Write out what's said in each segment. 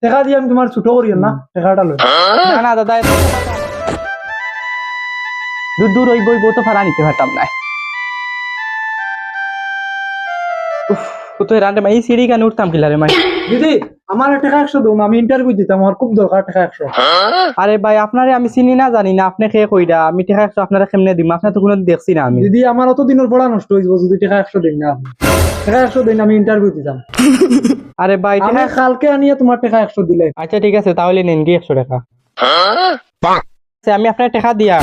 টাকা দিয়ে আমি তোমার ছোট করি না, টাকাটা লই। না না দাদা দূর দূর ওই বই তো ভাড়া নিতে পারতাম না। তো রান্ডে এই সিঁড়ি কেন উঠতাম কিলারে মাই। দিদি আমার টাকা 100 দাও না, আমি ইন্টারভিউ দিতাম, আমার খুব দরকার টাকা 100। আরে ভাই আপনারে আমি চিনি না জানি না, আপনি খেয়ে কইরা আমি টাকা 100 আপনারা কেমনে দিম, আপনার তো কোনো দেখছি না আমি। দিদি আমার অত দিনের পড়া নষ্ট হয়ে যাবো যদি টাকা 100 দেন না। আপনি টাকা 100 দেন, আমি ইন্টারভিউ দিতাম। আরে ভাই আমি কালকে আনিয়ে তোমার টাকা 100 দিলে। আচ্ছা ঠিক আছে তাহলে নেন গিয়ে 100 টাকা। আচ্ছা, আমি আপনার টাকা দিয়া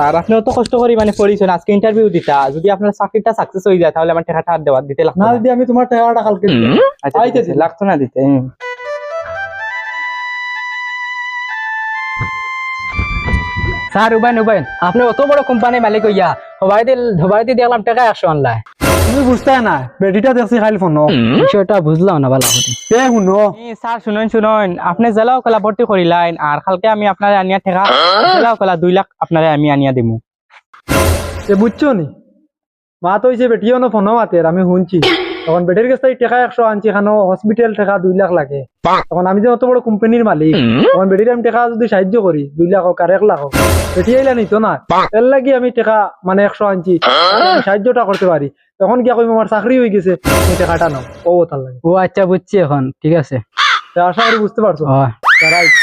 আর আপনি অত কষ্ট করি মানে পড়িছেন আজকে ইন্টারভিউ দিতা, যদি আপনার চাকরিটা সাকসেস হয়ে যায় তাহলে আমার টাকাটা আর দেওয়া দিতে লাগতো না না। দিদি আমি তোমার টাকাটা কালকে দিলাম। আচ্ছা ঠিক আছে, লাগতো না দিতে। স্যার উবাইন উবাইন আপনি অত বড় কোম্পানির মালিক হইয়া ধবাইতে দেখলাম টাকা 100 আনলাই। তুমি বুঝতে না, বেটিটা দেখছি খাইল ফোন বিষয়টা বুঝলাম না ভালো করে। শুনো। স্যার শুনুন শুনুন, আপনি জেলাও কলা ভর্তি করিলেন আর কালকে আমি আপনার আনিয়া টাকা জেলাও কলা 2 লাখ আপনারে আমি আনিয়া দিমু। বুঝছো নি মা তো হয়েছে বেটিও না ফোনও মাতের, আমি শুনছি তখন বেটির কাছ থেকে টাকা 100 আনছি, এখানে হসপিটাল টাকা 2 লাখ লাগে। তখন আমি যে অত বড় কোম্পানির মালিক, তখন বেটির আমি টাকা যদি সাহায্য করি 2 লাখ হোক আর 1 লাখ হোক, বেটি আইলা নিতো না, এর লাগি আমি টাকা মানে 100 আনছি, আমি সাহায্যটা করতে পারি। তখন গিয়া কইম আমার চাকরি হয়ে গেছে, তুমি টাকাটা নাও, ও তার লাগে। ও আচ্ছা বুঝছি এখন ঠিক আছে। তা আশা করি বুঝতে পারছো। হয়। রাইট।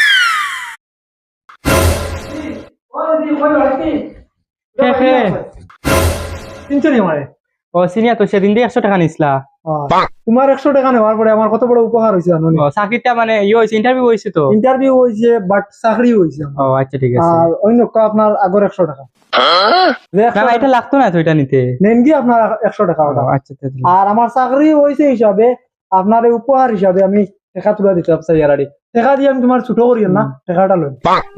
চিনছো নি আমারে? ও সিনিয়া তো সেদিন দিয়ে 100 টাকা নিছিলা। তোমার 100 টাকা নেওয়ার পরে আমার কত বড় উপকার হয়েছে জানো? ও চাকরিটা মানে হয়েছে, ইন্টারভিউ হয়েছে তো। ইন্টারভিউ হয়েছে বাট চাকরি হয়েছে। ও আচ্ছা ঠিক আছে। আর অন্য আপনার আগর 100 টাকা না না এটা লাগতো না তো এটা নিতে। নেন কি আপনার 100 টাকা ওটা। আচ্ছা আর আমার চাকরি হয়েছে হিসাবে আপনার এই উপহার হিসাবে আমি টাকা তুলে দিতে চাই। ইয়ারাডি টাকা দিয়ে আমি তোমার ছোট করি না, টাকাটা লই।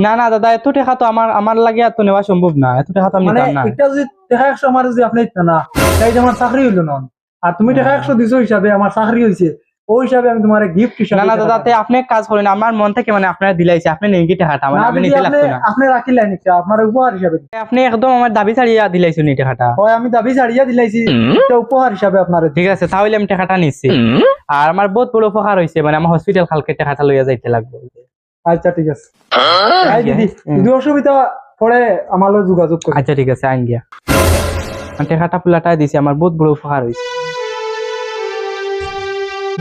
না না দাদা এত টাকা তো আমার লাগে এত নেওয়া সম্ভব না, এত টাকা তো আমি মানে নিতাম না। এটা যদি টাকা 100 আমার যদি আপনি দিতেন না, তাই যে আমার চাকরি হইলো না। আর তুমি টাকা 100 দিছো হিসাবে আমার চাকরি হয়েছে, ওই হিসাবে আমি তোমার গিফট হিসাবে। না না দাদা তে আপনি এক কাজ করেন, আমার মন থেকে মানে আপনারা দিলাইছে, আপনি নেই কি টাকাটা মানে আমি নিতে লাগতো না। আপনি রাখিলেন আপনার উপহার হিসাবে। আপনি একদম আমার দাবি ছাড়িয়ে দিলাইছেন এই টাকাটা। হয় আমি দাবি ছাড়িয়া দিলাইছি, এটা উপহার হিসাবে আপনার। ঠিক আছে তাহলে আমি টাকাটা নিচ্ছি। আর আমার বহুত বড় উপকার হয়েছে, মানে আমার হসপিটাল কালকে টাকাটা লইয়া যাইতে লাগবে। আচ্ছা ঠিক আছে। তাই দিদি যদি অসুবিধা পড়ে আমার লগে যোগাযোগ করুন। আচ্ছা ঠিক আছে আইন গিয়া টাকাটা পুলাটাই দিছি, আমার বহুত বড় উপকার হয়েছে।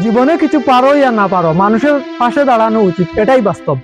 জীবনে কিছু পারো ইয়া না পারো, মানুষের পাশে দাঁড়ানো উচিত, এটাই বাস্তব।